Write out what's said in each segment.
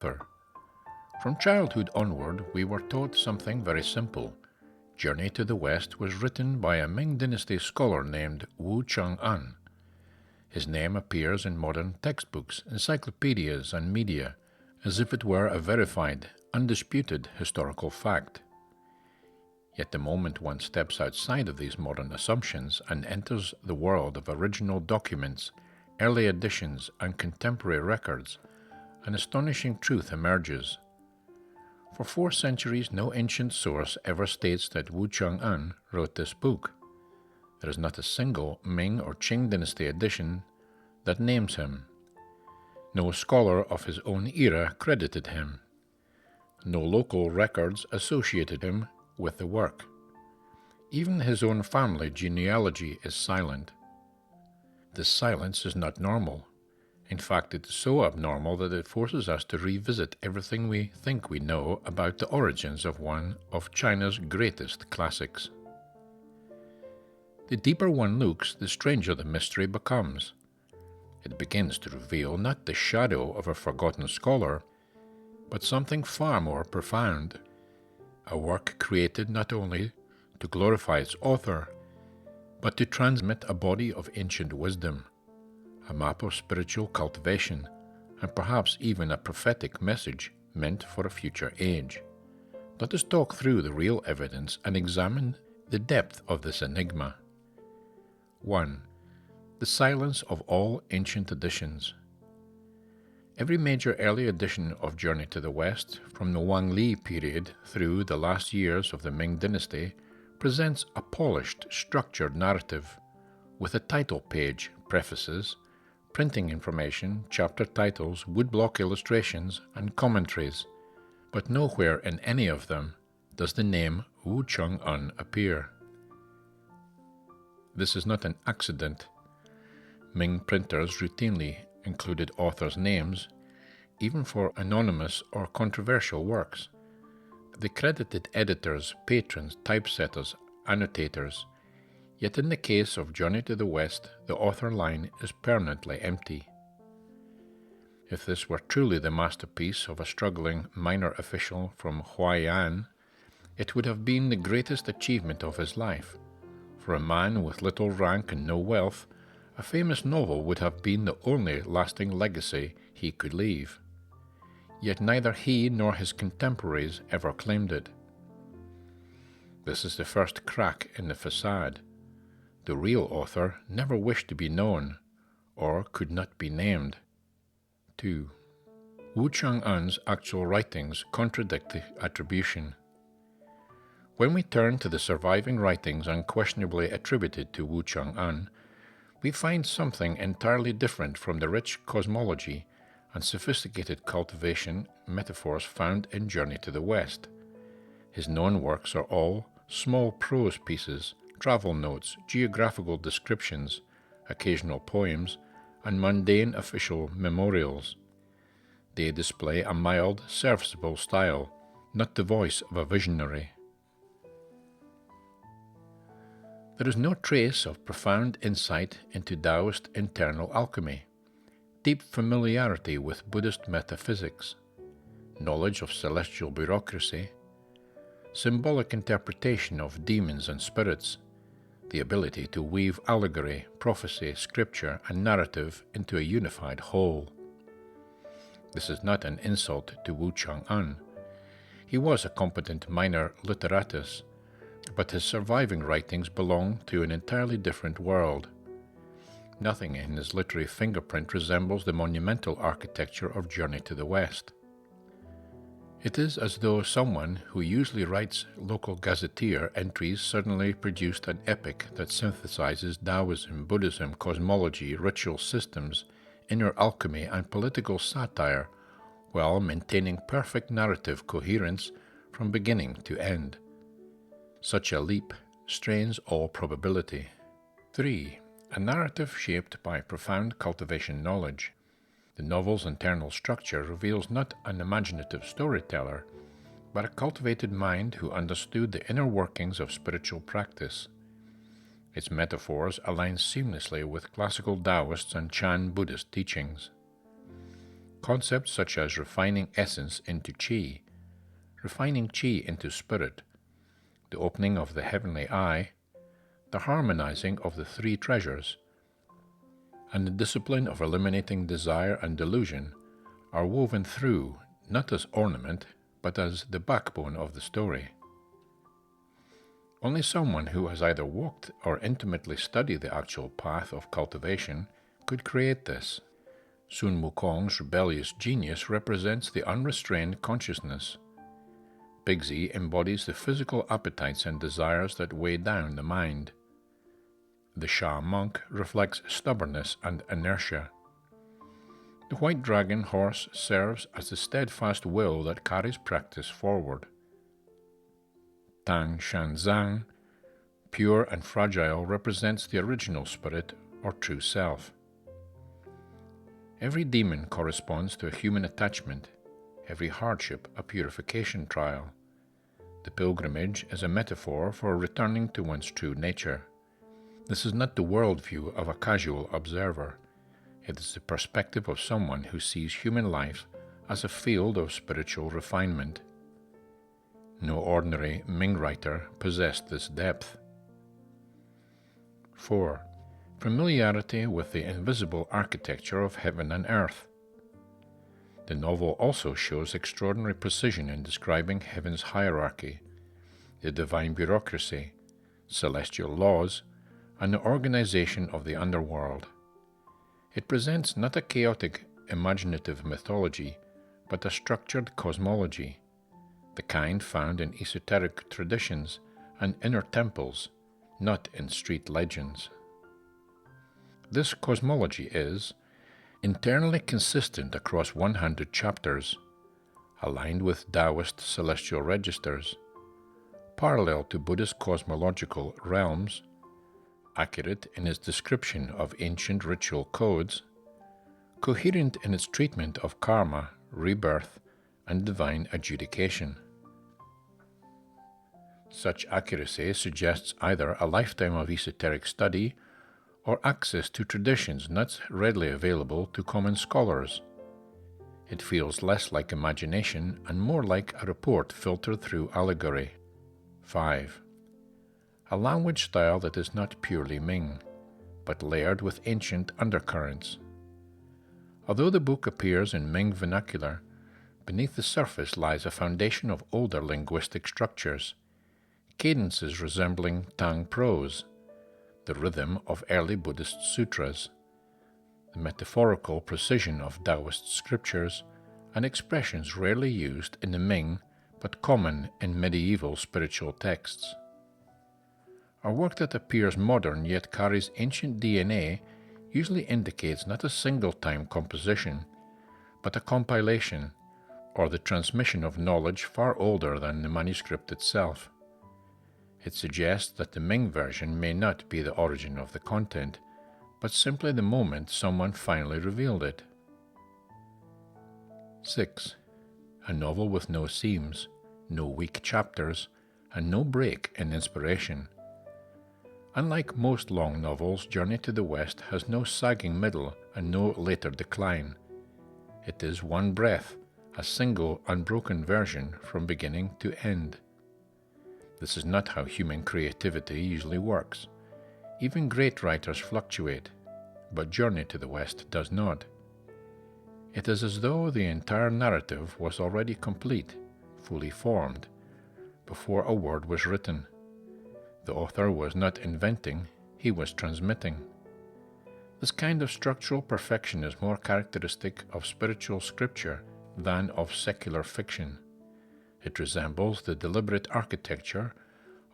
author. From childhood onward, we were taught something very simple. Journey to the West was written by a Ming Dynasty scholar named Wu Cheng'en. His name appears in modern textbooks, encyclopedias, and media, as if it were a verified, undisputed historical fact. Yet the moment one steps outside of these modern assumptions and enters the world of original documents, early editions, and contemporary records, an astonishing truth emerges. For 4 centuries, no ancient source ever states that Wu Cheng'en wrote this book. There is not a single Ming or Qing dynasty edition that names him. No scholar of his own era credited him. No local records associated him with the work. Even his own family genealogy is silent. This silence is not normal. In fact, it is so abnormal that it forces us to revisit everything we think we know about the origins of one of China's greatest classics. The deeper one looks, the stranger the mystery becomes. It begins to reveal not the shadow of a forgotten scholar, but something far more profound. A work created not only to glorify its author, but to transmit a body of ancient wisdom, a map of spiritual cultivation, and perhaps even a prophetic message meant for a future age. Let us talk through the real evidence and examine the depth of this enigma. 1. The silence of all ancient editions. Every major early edition of Journey to the West, from the Wang Li period through the last years of the Ming Dynasty, presents a polished, structured narrative, with a title page, prefaces, printing information, chapter titles, woodblock illustrations, and commentaries, but nowhere in any of them does the name Wu Cheng'en appear. This is not an accident. Ming printers routinely included authors' names, even for anonymous or controversial works. They credited editors, patrons, typesetters, annotators, yet in the case of Journey to the West, the author line is permanently empty. If this were truly the masterpiece of a struggling minor official from Huai'an, it would have been the greatest achievement of his life. For a man with little rank and no wealth, a famous novel would have been the only lasting legacy he could leave. Yet neither he nor his contemporaries ever claimed it. This is the first crack in the facade. The real author never wished to be known, or could not be named. 2. Wu Cheng'en's actual writings contradict the attribution. When we turn to the surviving writings unquestionably attributed to Wu Cheng'en, we find something entirely different from the rich cosmology and sophisticated cultivation metaphors found in Journey to the West. His known works are all small prose pieces, travel notes, geographical descriptions, occasional poems, and mundane official memorials. They display a mild, serviceable style, not the voice of a visionary. There is no trace of profound insight into Daoist internal alchemy, deep familiarity with Buddhist metaphysics, knowledge of celestial bureaucracy, symbolic interpretation of demons and spirits, the ability to weave allegory, prophecy, scripture, and narrative into a unified whole. This is not an insult to Wu Cheng'en. He was a competent minor literatus, but his surviving writings belong to an entirely different world. Nothing in his literary fingerprint resembles the monumental architecture of Journey to the West. It is as though someone who usually writes local gazetteer entries suddenly produced an epic that synthesizes Taoism, Buddhism, cosmology, ritual systems, inner alchemy, and political satire, while maintaining perfect narrative coherence from beginning to end. Such a leap strains all probability. 3. A narrative shaped by profound cultivation knowledge. The novel's internal structure reveals not an imaginative storyteller, but a cultivated mind who understood the inner workings of spiritual practice. Its metaphors align seamlessly with classical Taoist and Chan Buddhist teachings. Concepts such as refining essence into qi, refining qi into spirit, the opening of the heavenly eye, the harmonizing of the three treasures, and the discipline of eliminating desire and delusion are woven through, not as ornament, but as the backbone of the story. Only someone who has either walked or intimately studied the actual path of cultivation could create this. Sun Wukong's rebellious genius represents the unrestrained consciousness. Bigzi embodies the physical appetites and desires that weigh down the mind. The Sha monk reflects stubbornness and inertia. The white dragon horse serves as the steadfast will that carries practice forward. Tang Shanzang, pure and fragile, represents the original spirit or true self. Every demon corresponds to a human attachment, every hardship a purification trial. The pilgrimage is a metaphor for returning to one's true nature. This is not the worldview of a casual observer. It is the perspective of someone who sees human life as a field of spiritual refinement. No ordinary Ming writer possessed this depth. 4. Familiarity with the invisible architecture of heaven and earth. The novel also shows extraordinary precision in describing heaven's hierarchy, the divine bureaucracy, celestial laws, and the organization of the underworld. It presents not a chaotic, imaginative mythology, but a structured cosmology, the kind found in esoteric traditions and inner temples, not in street legends. This cosmology is internally consistent across 100 chapters, aligned with Daoist celestial registers, parallel to Buddhist cosmological realms, accurate in its description of ancient ritual codes, coherent in its treatment of karma, rebirth, and divine adjudication. Such accuracy suggests either a lifetime of esoteric study or access to traditions not readily available to common scholars. It feels less like imagination and more like a report filtered through allegory. 5. A language style that is not purely Ming, but layered with ancient undercurrents. Although the book appears in Ming vernacular, beneath the surface lies a foundation of older linguistic structures, cadences resembling Tang prose, the rhythm of early Buddhist sutras, the metaphorical precision of Daoist scriptures, and expressions rarely used in the Ming but common in medieval spiritual texts. A work that appears modern yet carries ancient DNA usually indicates not a single-time composition, but a compilation, or the transmission of knowledge far older than the manuscript itself. It suggests that the Ming version may not be the origin of the content, but simply the moment someone finally revealed it. 6. A novel with no seams, no weak chapters, and no break in inspiration. Unlike most long novels, Journey to the West has no sagging middle and no later decline. It is one breath, a single unbroken version from beginning to end. This is not how human creativity usually works. Even great writers fluctuate, but Journey to the West does not. It is as though the entire narrative was already complete, fully formed, before a word was written. The author was not inventing, he was transmitting. This kind of structural perfection is more characteristic of spiritual scripture than of secular fiction. It resembles the deliberate architecture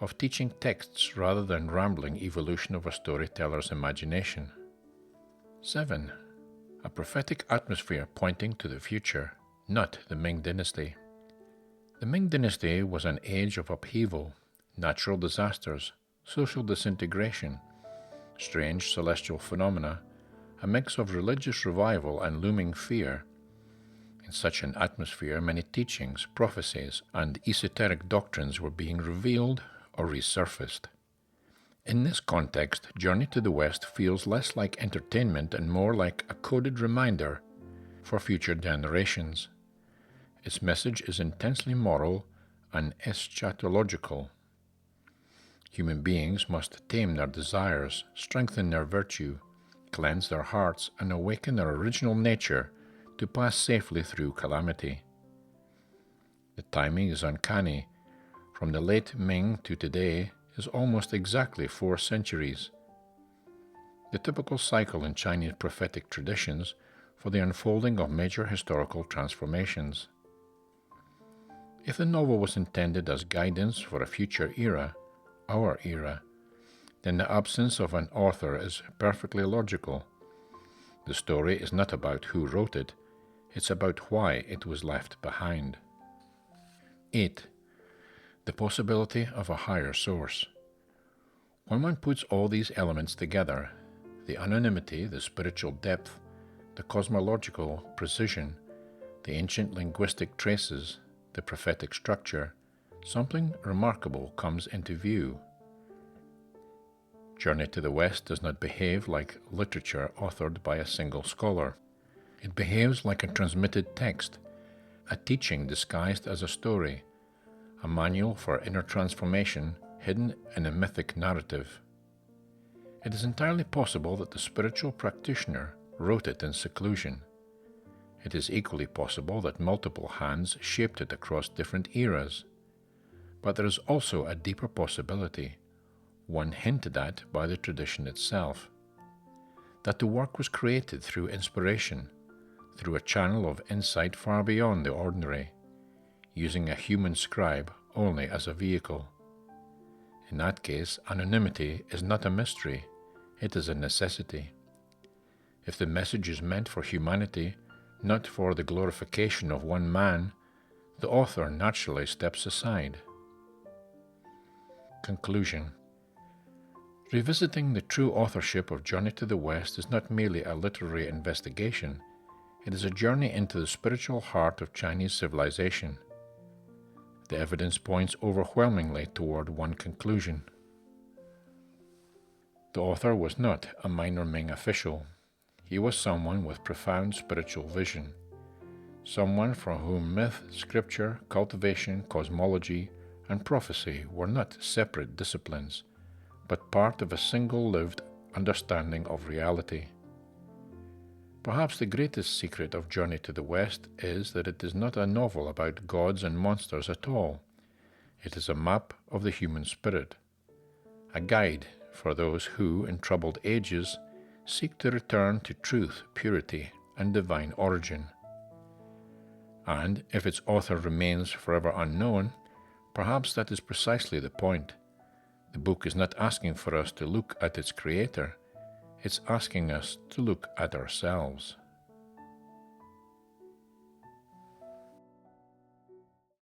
of teaching texts rather than rambling evolution of a storyteller's imagination. 7. A prophetic atmosphere pointing to the future, not the Ming Dynasty. The Ming Dynasty was an age of upheaval, natural disasters, social disintegration, strange celestial phenomena, a mix of religious revival and looming fear. In such an atmosphere, many teachings, prophecies, and esoteric doctrines were being revealed or resurfaced. In this context, Journey to the West feels less like entertainment and more like a coded reminder for future generations. Its message is intensely moral and eschatological. Human beings must tame their desires, strengthen their virtue, cleanse their hearts, and awaken their original nature to pass safely through calamity. The timing is uncanny. From the late Ming to today is almost exactly 4 centuries. The typical cycle in Chinese prophetic traditions for the unfolding of major historical transformations. If the novel was intended as guidance for a future era, our era, then the absence of an author is perfectly logical. The story is not about who wrote it, it's about why it was left behind. 8. The possibility of a higher source. When one puts all these elements together, the anonymity, the spiritual depth, the cosmological precision, the ancient linguistic traces, the prophetic structure, something remarkable comes into view. Journey to the West does not behave like literature authored by a single scholar. It behaves like a transmitted text, a teaching disguised as a story, a manual for inner transformation hidden in a mythic narrative. It is entirely possible that the spiritual practitioner wrote it in seclusion. It is equally possible that multiple hands shaped it across different eras. But there is also a deeper possibility, one hinted at by the tradition itself, that the work was created through inspiration, through a channel of insight far beyond the ordinary, using a human scribe only as a vehicle. In that case, anonymity is not a mystery, it is a necessity. If the message is meant for humanity, not for the glorification of one man, the author naturally steps aside. Conclusion. Revisiting the true authorship of Journey to the West is not merely a literary investigation, it is a journey into the spiritual heart of Chinese civilization. The evidence points overwhelmingly toward one conclusion. The author was not a minor Ming official. He was someone with profound spiritual vision, someone for whom myth, scripture, cultivation, cosmology, and prophecy were not separate disciplines, but part of a single lived understanding of reality. Perhaps the greatest secret of Journey to the West is that it is not a novel about gods and monsters at all. It is a map of the human spirit, a guide for those who, in troubled ages, seek to return to truth, purity, and divine origin. And if its author remains forever unknown, perhaps that is precisely the point. The book is not asking for us to look at its creator, it's asking us to look at ourselves.